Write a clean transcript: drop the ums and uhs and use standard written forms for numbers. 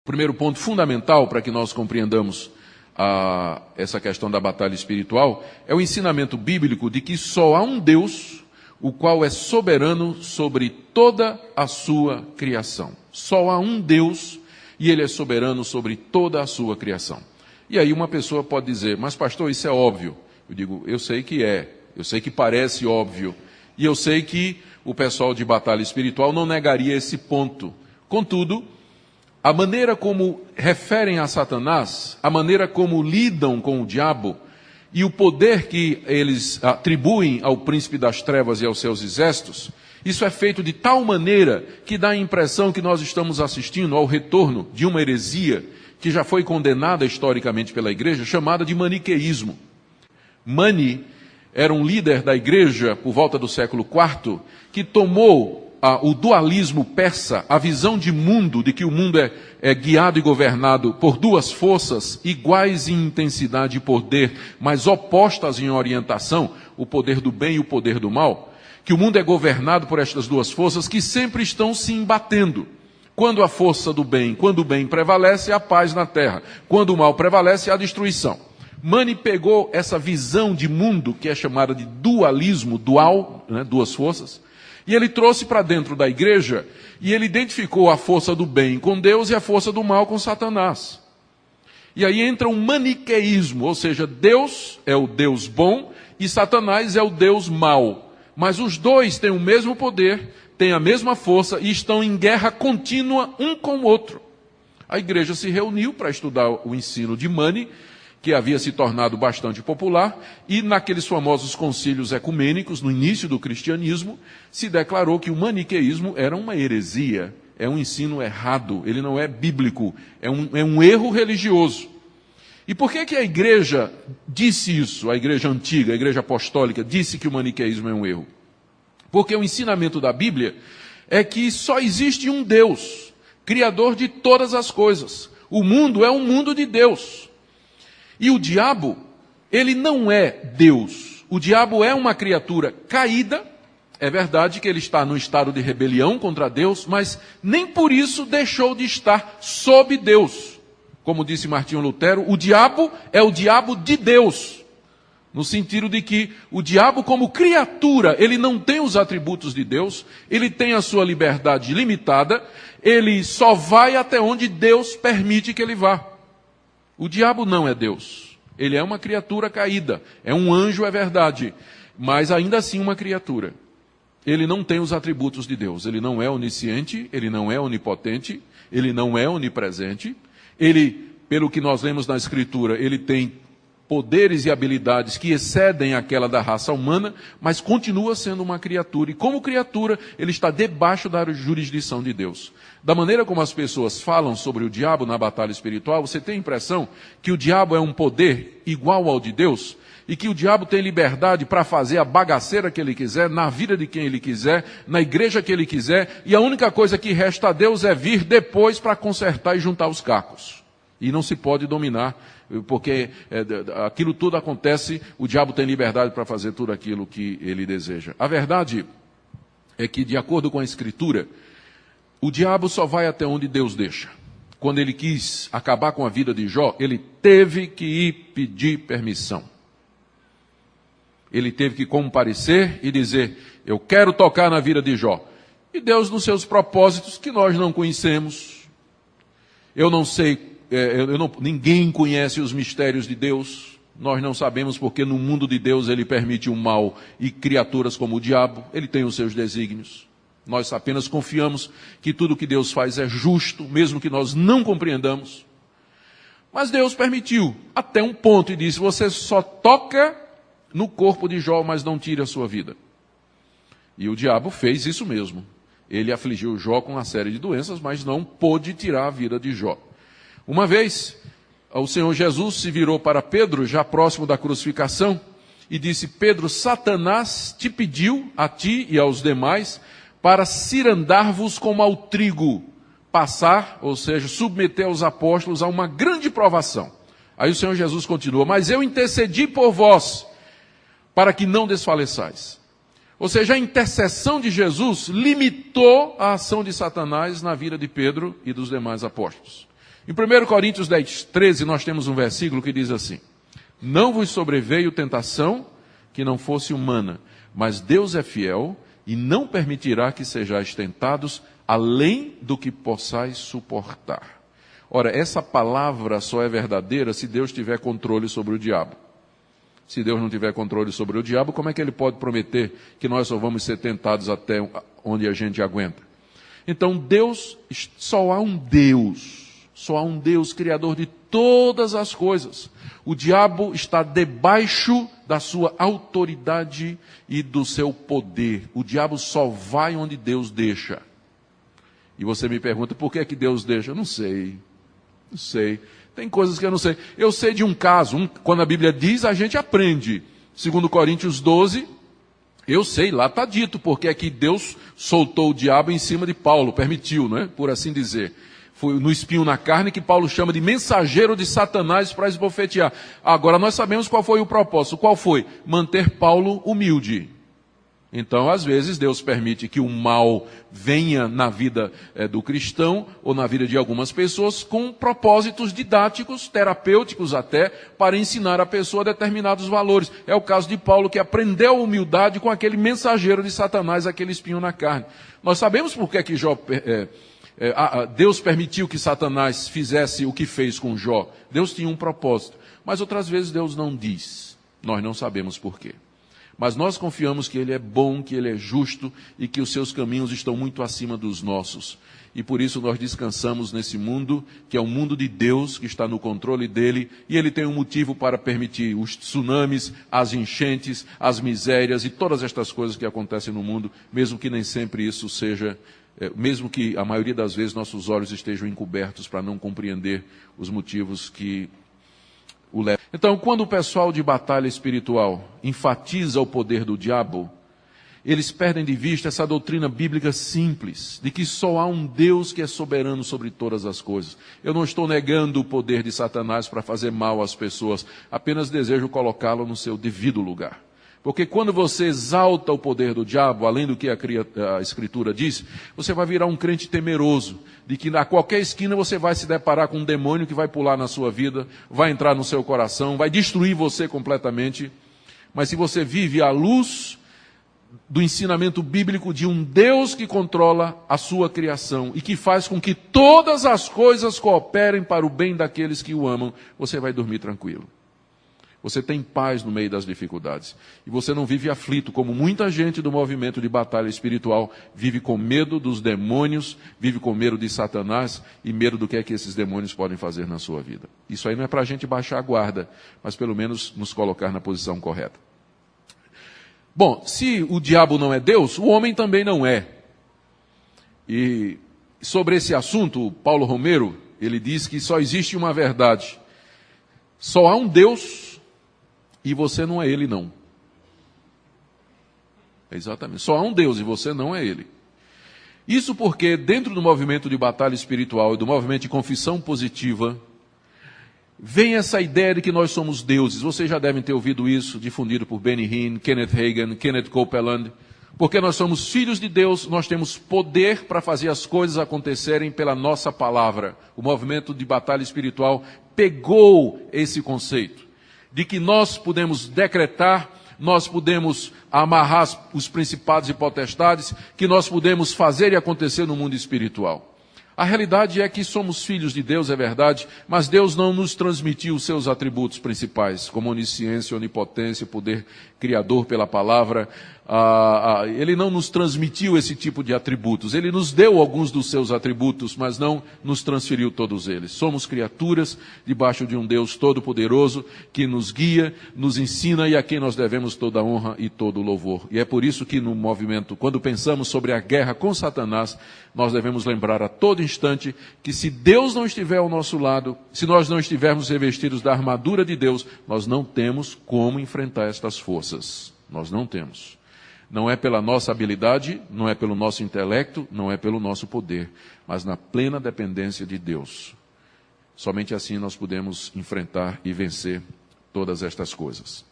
Primeiro ponto fundamental para que nós compreendamos essa questão da batalha espiritual é o ensinamento bíblico de que só há um Deus, o qual é soberano sobre toda a sua criação. Só há um Deus e Ele é soberano sobre toda a sua criação. E aí uma pessoa pode dizer, mas pastor, isso é óbvio. Eu digo, eu sei que é, eu sei que parece óbvio, e eu sei que o pessoal de batalha espiritual não negaria esse ponto. Contudo, a maneira como referem a Satanás, a maneira como lidam com o diabo e o poder que eles atribuem ao príncipe das trevas e aos seus exércitos, isso é feito de tal maneira que dá a impressão que nós estamos assistindo ao retorno de uma heresia que já foi condenada historicamente pela igreja, chamada de maniqueísmo. Mani era um líder da igreja por volta do século IV que tomou o dualismo persa, a visão de mundo, de que o mundo é guiado e governado por duas forças iguais em intensidade e poder, mas opostas em orientação, o poder do bem e o poder do mal, que o mundo é governado por estas duas forças que sempre estão se embatendo. Quando a força do bem, quando o bem prevalece, há paz na terra. Quando o mal prevalece, há destruição. Mani pegou essa visão de mundo, que é chamada de dualismo, dual, né, duas forças, e ele trouxe para dentro da igreja, e ele identificou a força do bem com Deus e a força do mal com Satanás. E aí entra um maniqueísmo, ou seja, Deus é o Deus bom e Satanás é o Deus mau. Mas os dois têm o mesmo poder, têm a mesma força e estão em guerra contínua um com o outro. A igreja se reuniu para estudar o ensino de Mani, que havia se tornado bastante popular, e naqueles famosos concílios ecumênicos, no início do cristianismo, se declarou que o maniqueísmo era uma heresia, é um ensino errado, ele não é bíblico, é um erro religioso. E por que a igreja disse isso, a igreja antiga, a igreja apostólica, disse que o maniqueísmo é um erro? Porque o ensinamento da Bíblia é que só existe um Deus, criador de todas as coisas. O mundo é um mundo de Deus. E o diabo, ele não é Deus. O diabo é uma criatura caída. É verdade que ele está no estado de rebelião contra Deus, mas nem por isso deixou de estar sob Deus. Como disse Martinho Lutero, o diabo é o diabo de Deus. No sentido de que o diabo, como criatura, ele não tem os atributos de Deus, ele tem a sua liberdade limitada, ele só vai até onde Deus permite que ele vá. O diabo não é Deus, ele é uma criatura caída, é um anjo, é verdade, mas ainda assim uma criatura. Ele não tem os atributos de Deus, ele não é onisciente, ele não é onipotente, ele não é onipresente, ele, pelo que nós lemos na Escritura, ele tem poderes e habilidades que excedem aquela da raça humana, mas continua sendo uma criatura, e como criatura, ele está debaixo da jurisdição de Deus. Da maneira como as pessoas falam sobre o diabo na batalha espiritual, você tem a impressão que o diabo é um poder igual ao de Deus, e que o diabo tem liberdade para fazer a bagaceira que ele quiser, na vida de quem ele quiser, na igreja que ele quiser, e a única coisa que resta a Deus é vir depois para consertar e juntar os cacos. E não se pode dominar, porque aquilo tudo acontece, o diabo tem liberdade para fazer tudo aquilo que ele deseja. A verdade é que, de acordo com a Escritura, o diabo só vai até onde Deus deixa. Quando ele quis acabar com a vida de Jó, ele teve que ir pedir permissão. Ele teve que comparecer e dizer, eu quero tocar na vida de Jó. E Deus, nos seus propósitos, que nós não conhecemos, eu não sei, ninguém conhece os mistérios de Deus, nós não sabemos porque no mundo de Deus ele permite o mal e criaturas como o diabo, ele tem os seus desígnios. Nós apenas confiamos que tudo que Deus faz é justo, mesmo que nós não compreendamos. Mas Deus permitiu até um ponto e disse, você só toca no corpo de Jó, mas não tire a sua vida. E o diabo fez isso mesmo. Ele afligiu Jó com uma série de doenças, mas não pôde tirar a vida de Jó. Uma vez, o Senhor Jesus se virou para Pedro, já próximo da crucificação, e disse, Pedro, Satanás te pediu, a ti e aos demais, para cirandar-vos como ao trigo, passar, ou seja, submeter os apóstolos a uma grande provação. Aí o Senhor Jesus continua, mas eu intercedi por vós, para que não desfaleçais. Ou seja, a intercessão de Jesus limitou a ação de Satanás na vida de Pedro e dos demais apóstolos. Em 1 Coríntios 10, 13, nós temos um versículo que diz assim: não vos sobreveio tentação que não fosse humana, mas Deus é fiel e não permitirá que sejais tentados além do que possais suportar. Ora, essa palavra só é verdadeira se Deus tiver controle sobre o diabo. Se Deus não tiver controle sobre o diabo, como é que ele pode prometer que nós só vamos ser tentados até onde a gente aguenta? Então, Deus, só há um Deus criador de todas as coisas. O diabo está debaixo da sua autoridade e do seu poder. O diabo só vai onde Deus deixa. E você me pergunta, por que é que Deus deixa? Eu não sei. Tem coisas que eu não sei. Eu sei de um caso, quando a Bíblia diz, a gente aprende. 2 Coríntios 12, eu sei, lá está dito, porque é que Deus soltou o diabo em cima de Paulo, permitiu, né? Por assim dizer. Foi no espinho na carne que Paulo chama de mensageiro de Satanás para esbofetear. Agora nós sabemos qual foi o propósito. Qual foi? Manter Paulo humilde. Então, às vezes, Deus permite que o mal venha na vida do cristão ou na vida de algumas pessoas com propósitos didáticos, terapêuticos até, para ensinar a pessoa determinados valores. É o caso de Paulo, que aprendeu a humildade com aquele mensageiro de Satanás, aquele espinho na carne. Nós sabemos por que é que Deus permitiu que Satanás fizesse o que fez com Jó. Deus tinha um propósito. Mas outras vezes Deus não diz. Nós não sabemos por quê. Mas nós confiamos que Ele é bom, que Ele é justo e que os seus caminhos estão muito acima dos nossos. E por isso nós descansamos nesse mundo, que é o mundo de Deus, que está no controle dEle, e Ele tem um motivo para permitir os tsunamis, as enchentes, as misérias e todas estas coisas que acontecem no mundo, mesmo que nem sempre isso seja, mesmo que a maioria das vezes nossos olhos estejam encobertos para não compreender os motivos que o levam. Então, quando o pessoal de batalha espiritual enfatiza o poder do diabo, eles perdem de vista essa doutrina bíblica simples, de que só há um Deus que é soberano sobre todas as coisas. Eu não estou negando o poder de Satanás para fazer mal às pessoas, apenas desejo colocá-lo no seu devido lugar. Porque quando você exalta o poder do diabo, além do que a Escritura diz, você vai virar um crente temeroso, de que a qualquer esquina você vai se deparar com um demônio que vai pular na sua vida, vai entrar no seu coração, vai destruir você completamente. Mas se você vive à luz do ensinamento bíblico de um Deus que controla a sua criação e que faz com que todas as coisas cooperem para o bem daqueles que o amam, você vai dormir tranquilo. Você tem paz no meio das dificuldades. E você não vive aflito, como muita gente do movimento de batalha espiritual vive com medo dos demônios, vive com medo de Satanás e medo do que é que esses demônios podem fazer na sua vida. Isso aí não é para a gente baixar a guarda, mas pelo menos nos colocar na posição correta. Bom, se o diabo não é Deus, o homem também não é. E sobre esse assunto, Paulo Romero, ele diz que só existe uma verdade. Só há um Deus e você não é Ele, não. Exatamente. Só há um Deus e você não é Ele. Isso porque dentro do movimento de batalha espiritual e do movimento de confissão positiva, vem essa ideia de que nós somos deuses. Vocês já devem ter ouvido isso, difundido por Benny Hinn, Kenneth Hagin, Kenneth Copeland. Porque nós somos filhos de Deus, nós temos poder para fazer as coisas acontecerem pela nossa palavra. O movimento de batalha espiritual pegou esse conceito de que nós podemos decretar, nós podemos amarrar os principados e potestades, que nós podemos fazer e acontecer no mundo espiritual. A realidade é que somos filhos de Deus, é verdade, mas Deus não nos transmitiu os seus atributos principais, como onisciência, onipotência, poder criador pela palavra. Ele não nos transmitiu esse tipo de atributos. Ele nos deu alguns dos seus atributos, mas não nos transferiu todos eles. Somos criaturas debaixo de um Deus todo-poderoso que nos guia, nos ensina e a quem nós devemos toda a honra e todo o louvor. E é por isso que no movimento, quando pensamos sobre a guerra com Satanás, nós devemos lembrar a todo instante que se Deus não estiver ao nosso lado, se nós não estivermos revestidos da armadura de Deus, nós não temos como enfrentar estas forças. Nós não temos. Não é pela nossa habilidade, não é pelo nosso intelecto, não é pelo nosso poder, mas na plena dependência de Deus. Somente assim nós podemos enfrentar e vencer todas estas coisas.